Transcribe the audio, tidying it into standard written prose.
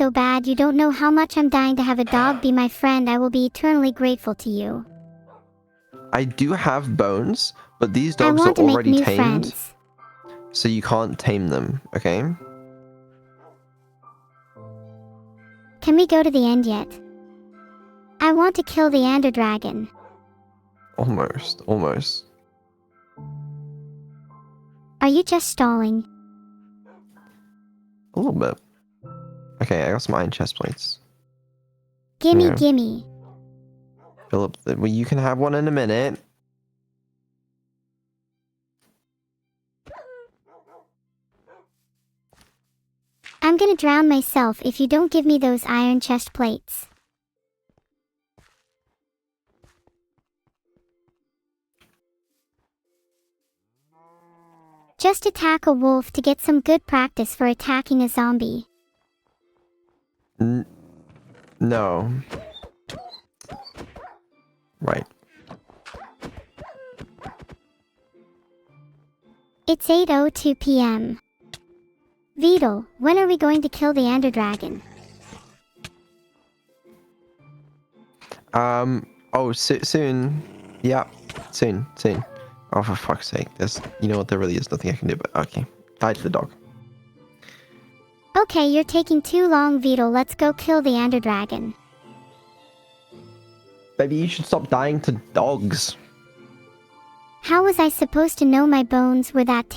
so bad. You don't know how much I'm dying to have a dog be my friend. I will be eternally grateful to you. I do have bones, but these I dogs are want to make already new tamed, friends. so you can't tame them, okay? Can we go to the end yet? I want to kill the Ender Dragon. Almost, almost. Are you just stalling? A little bit. Okay, I got some iron chest plates. Gimme, Yeah. gimme. Philip, well, you can have one in a minute. I'm gonna drown myself if you don't give me those iron chest plates. Just attack a wolf to get some good practice for attacking a zombie. No. Right. It's 8:02 p.m. Beetle, when are we going to kill the Ender Dragon? Oh, soon. Yeah, soon. Oh, for fuck's sake. You know what, there really is nothing I can do, but okay. Tie to the dog. Okay, you're taking too long, Beetle. Let's go kill the Ender Dragon. Baby, you should stop dying to dogs. How was I supposed to know my bones were that